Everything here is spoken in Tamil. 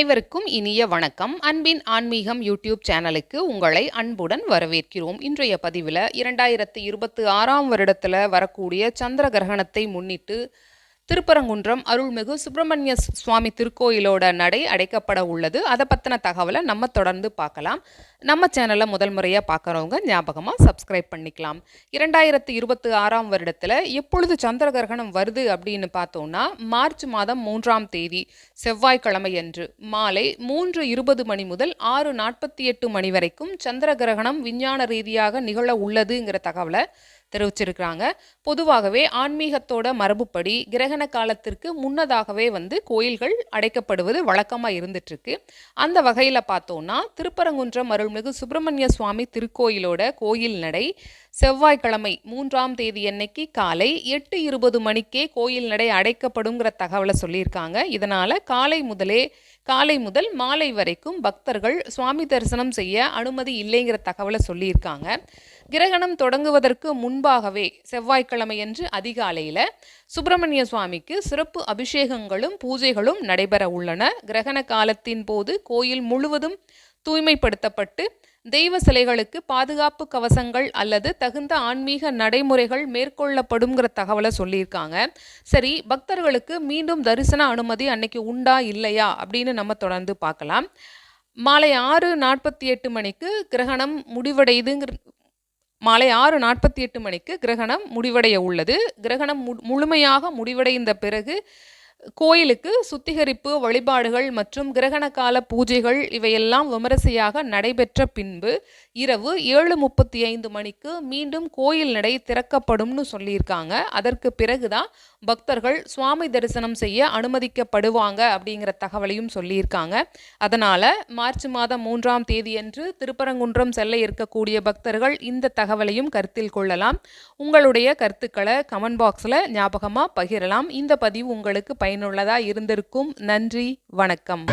அனைவருக்கும் இனிய வணக்கம். அன்பின் ஆன்மீகம் யூடியூப் சேனலுக்கு உங்களை அன்புடன் வரவேற்கிறோம். இன்றைய பதிவில் 2026ஆம் வருடத்தில் வரக்கூடிய சந்திர கிரகணத்தை முன்னிட்டு திருப்பரங்குன்றம் அருள்மிகு சுப்பிரமணிய சுவாமி திருக்கோயிலோட நடை அடைக்கப்பட உள்ளது. அதை பற்றின தகவலை நம்ம தொடர்ந்து பார்க்கலாம். நம்ம சேனலை முதல் முறையாக பார்க்குறவங்க ஞாபகமாக சப்ஸ்கிரைப் பண்ணிக்கலாம். 2026ஆம் வருடத்தில் எப்பொழுது சந்திர கிரகணம் வருது அப்படின்னு பார்த்தோம்னா, மார்ச் மாதம் 3ஆம் தேதி செவ்வாய்க்கிழமை அன்று மாலை 3:20 மணி முதல் 6:48 மணி வரைக்கும் சந்திர கிரகணம் விஞ்ஞான ரீதியாக நிகழ உள்ளதுங்கிற தகவலை தெரிவிச்சிருக்கிறாங்க. பொதுவாகவே ஆன்மீகத்தோட மரபுப்படி கிரகண காலத்திற்கு முன்னதாகவே கோயில்கள் அடைக்கப்படுவது வழக்கமாக இருந்துட்டு இருக்கு. அந்த வகையில் பார்த்தோம்னா, திருப்பரங்குன்றம் அருள்மிகு சுப்பிரமணிய சுவாமி திருக்கோயிலோட கோயில் நடை செவ்வாய்க்கிழமை 3ஆம் தேதி அன்னைக்கு காலை 8:20 மணிக்கே கோயில் நடை அடைக்கப்படுங்கிற தகவலை சொல்லியிருக்காங்க. இதனால காலை முதல் மாலை வரைக்கும் பக்தர்கள் சுவாமி தரிசனம் செய்ய அனுமதி இல்லைங்கிற தகவலை சொல்லியிருக்காங்க. கிரகணம் தொடங்குவதற்கு முன்பாகவே செவ்வாய்க்கிழமையன்று அதிகாலையில் சுப்பிரமணிய சுவாமிக்கு சிறப்பு அபிஷேகங்களும் பூஜைகளும் நடைபெற உள்ளன. கிரகண காலத்தின் போது கோயில் முழுவதும் தூய்மைப்படுத்தப்பட்டு தெய்வ சிலைகளுக்கு பாதுகாப்பு கவசங்கள் அல்லது தகுந்த ஆன்மீக நடைமுறைகள் மேற்கொள்ளப்படுங்கிற தகவலை சொல்லியிருக்காங்க. சரி, பக்தர்களுக்கு மீண்டும் தரிசன அனுமதி அன்னைக்கு உண்டா இல்லையா அப்படின்னு நம்ம தொடர்ந்து பார்க்கலாம். மாலை 6:48 மணிக்கு கிரகணம் முடிவடைய உள்ளது. கிரகணம் முழுமையாக முடிவடைந்த பிறகு கோயிலுக்கு சுத்திகரிப்பு வழிபாடுகள் மற்றும் கிரகண கால பூஜைகள் இவையெல்லாம் விமரிசையாக நடைபெற்ற பின்பு இரவு 7:35 மணிக்கு மீண்டும் கோயில் நடை திறக்கப்படும்னு சொல்லியிருக்காங்க. அதற்கு பிறகுதான் பக்தர்கள் சுவாமி தரிசனம் செய்ய அனுமதிக்கப்படுவாங்க அப்படிங்கிற தகவலையும் சொல்லியிருக்காங்க. அதனால மார்ச் மாதம் 3ஆம் தேதியன்று திருப்பரங்குன்றம் செல்ல இருக்கக்கூடிய பக்தர்கள் இந்த தகவலையும் கருத்தில் கொள்ளலாம். உங்களுடைய கருத்துக்களை கமெண்ட் பாக்ஸில் ஞாபகமாக பகிரலாம். இந்த பதிவு உங்களுக்கு பயனுள்ளதாக இருந்திருக்கும். நன்றி, வணக்கம்.